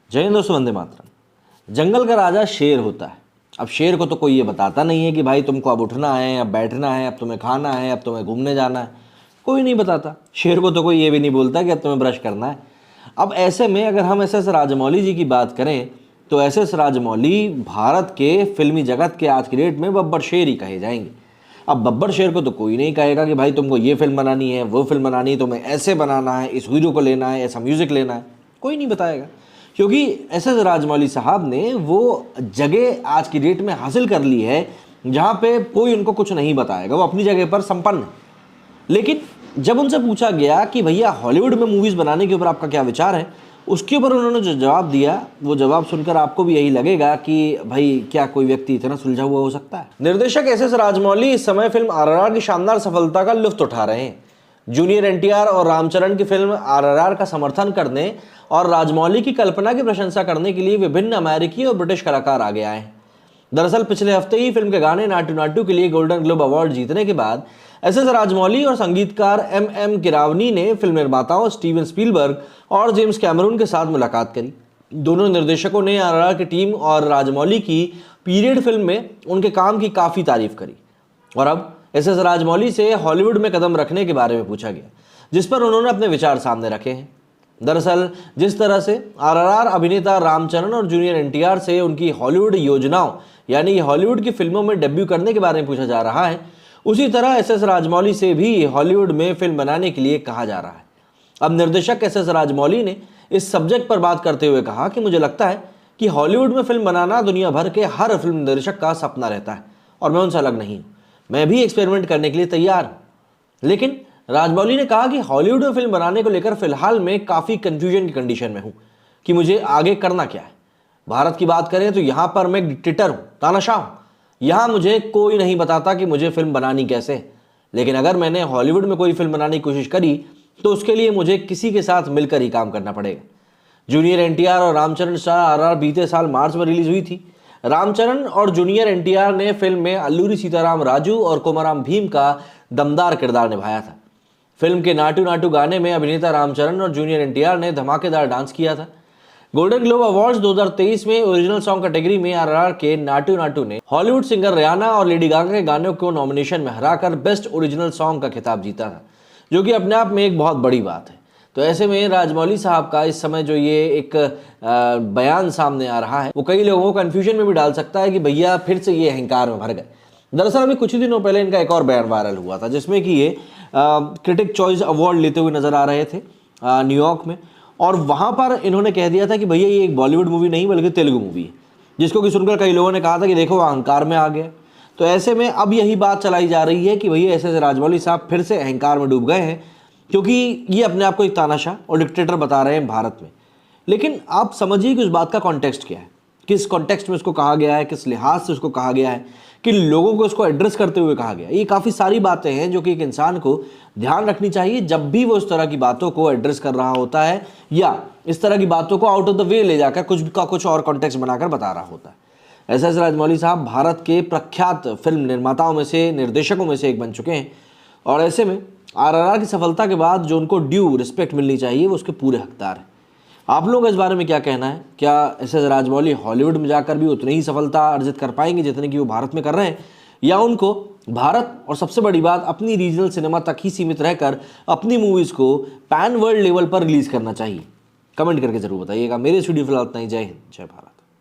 जय हिंद दोस्तों, वंदे मातरम। जंगल का राजा शेर होता है। अब शेर को तो कोई ये बताता नहीं है कि भाई तुमको अब उठना है, अब बैठना है, अब तुम्हें खाना है, अब तुम्हें घूमने जाना है। कोई नहीं बताता। शेर को तो कोई ये भी नहीं बोलता कि अब तुम्हें ब्रश करना है। अब ऐसे में अगर हम एस एस राजमौली जी की बात करें तो एस एस राजमौली भारत के फिल्मी जगत के आज की डेट में बब्बर शेर ही कहे जाएंगे। अब बब्बर शेर को तो कोई नहीं कहेगा कि भाई तुमको ये फिल्म बनानी है, वो फिल्म बनानी है, तुम्हें ऐसे बनाना है, इस हीरो को लेना है, ऐसा म्यूजिक लेना है, कोई नहीं बताएगा। क्योंकि एस एस राजमौली साहब ने वो जगह आज की डेट में हासिल कर ली है जहाँ पे कोई उनको कुछ नहीं बताएगा, वो अपनी जगह पर संपन्न है। लेकिन जब उनसे पूछा गया कि भैया हॉलीवुड में मूवीज़ बनाने के ऊपर आपका क्या विचार है, उसके ऊपर उन्होंने जो जवाब दिया वो जवाब सुनकर आपको भी यही लगेगा कि भाई क्या कोई व्यक्ति इतना सुलझा हुआ हो सकता है। निर्देशक एस एस राजमौली इस समय फिल्म RRR की शानदार सफलता का लुत्फ उठा रहे हैं। जूनियर NTR और रामचरण की फिल्म RRR का समर्थन करने और राजमौली की कल्पना की प्रशंसा करने के लिए विभिन्न अमेरिकी और ब्रिटिश कलाकार आगे आए हैं। दरअसल पिछले हफ्ते ही फिल्म के गाने नाटू नाटू के लिए गोल्डन ग्लोब अवार्ड जीतने के बाद एस एस राजमौली और संगीतकार MM किरावनी ने फिल्म निर्माताओं स्टीवन स्पीलबर्ग और जेम्स कैमरून के साथ मुलाकात करी। दोनों निर्देशकों ने RRR की टीम और राजमौली की पीरियड फिल्म में उनके काम की काफ़ी तारीफ करी। और अब एस एस राजमौली से हॉलीवुड में कदम रखने के बारे में पूछा गया, जिस पर उन्होंने अपने विचार सामने रखे हैं। दरअसल जिस तरह से RRR अभिनेता रामचरण और जूनियर NTR से उनकी हॉलीवुड योजनाओं यानी हॉलीवुड की फिल्मों में डेब्यू करने के बारे में पूछा जा रहा है, उसी तरह एस एस राजमौली से भी हॉलीवुड में फिल्म बनाने के लिए कहा जा रहा है। अब निर्देशक एस एस राजमौली ने इस सब्जेक्ट पर बात करते हुए कहा कि मुझे लगता है कि हॉलीवुड में फिल्म बनाना दुनिया भर के हर फिल्म निर्देशक का सपना रहता है और मैं उनसे अलग नहीं हूँ। मैं भी एक्सपेरिमेंट करने के लिए तैयार हूँ। लेकिन राजमौली ने कहा कि हॉलीवुड में फिल्म बनाने को लेकर फिलहाल मैं काफ़ी कन्फ्यूजन की कंडीशन में हूँ कि मुझे आगे करना क्या है। भारत की बात करें तो यहाँ पर मैं डिक्टेटर हूँ, तानाशाह हूँ। यहाँ मुझे कोई नहीं बताता कि मुझे फिल्म बनानी कैसे है। लेकिन अगर मैंने हॉलीवुड में कोई फिल्म बनाने की कोशिश करी तो उसके लिए मुझे किसी के साथ मिलकर ही काम करना पड़ेगा। जूनियर NTR और रामचरण स्टार RRR बीते साल मार्च में रिलीज हुई थी। रामचरण और जूनियर NTR ने फिल्म में अल्लूरी सीताराम राजू और कोमाराम भीम का दमदार किरदार निभाया था। फिल्म के नाटू नाटू गाने में अभिनेता रामचरण और जूनियर NTR ने धमाकेदार डांस किया था। गोल्डन ग्लोब अवार्ड्स 2023 में ओरिजिनल सॉन्ग कैटेगरी में RRR के नाटू नाटू ने हॉलीवुड सिंगर रियाना और लेडी गागा के गानों को नॉमिनेशन में हराकर बेस्ट ओरिजिनल सॉन्ग का खिताब जीता था, जो कि अपने आप में एक बहुत बड़ी बात है। तो ऐसे में राजमौली साहब का इस समय जो ये एक बयान सामने आ रहा है वो कई लोगों को कन्फ्यूजन में भी डाल सकता है कि भैया फिर से ये अहंकार में भर गए। दरअसल अभी कुछ ही दिनों पहले इनका एक और बयान वायरल हुआ था जिसमें कि ये क्रिटिक चॉइस अवार्ड लेते हुए नजर आ रहे थे न्यूयॉर्क में, और वहाँ पर इन्होंने कह दिया था कि भैया ये एक बॉलीवुड मूवी नहीं बल्कि तेलुगु मूवी है, जिसको कि सुनकर कई लोगों ने कहा था कि देखो अहंकार में आ गया। तो ऐसे में अब यही बात चलाई जा रही है कि भैया एस एस राजमौली साहब फिर से अहंकार में डूब गए हैं, क्योंकि ये अपने आप को एक तानाशाह और डिक्टेटर बता रहे हैं भारत में। लेकिन आप समझिए कि उस बात का कॉन्टेक्स्ट क्या है, किस कॉन्टेक्स्ट में उसको कहा गया है, किस लिहाज से उसको कहा गया है, कि लोगों को उसको एड्रेस करते हुए कहा गया। ये काफ़ी सारी बातें हैं जो कि एक इंसान को ध्यान रखनी चाहिए जब भी वो इस तरह की बातों को एड्रेस कर रहा होता है या इस तरह की बातों को आउट ऑफ द वे ले जाकर कुछ और कॉन्टेक्स्ट बनाकर बता रहा होता है। एस एस राजमौली साहब भारत के प्रख्यात फिल्म निर्माताओं में से, निर्देशकों में से एक बन चुके हैं, और ऐसे में RRR की सफलता के बाद जो उनको ड्यू रिस्पेक्ट मिलनी चाहिए वो उसके पूरे हकदार हैं। आप लोगों का इस बारे में क्या कहना है? क्या एस एस राजमौली हॉलीवुड में जाकर भी उतनी ही सफलता अर्जित कर पाएंगे जितने कि वो भारत में कर रहे हैं, या उनको भारत और सबसे बड़ी बात अपनी रीजनल सिनेमा तक ही सीमित रहकर अपनी मूवीज़ को पैन वर्ल्ड लेवल पर रिलीज़ करना चाहिए? कमेंट करके जरूर बताइएगा। मेरे स्टूडियो फिलहाल इतना ही। जय हिंद, जय भारत।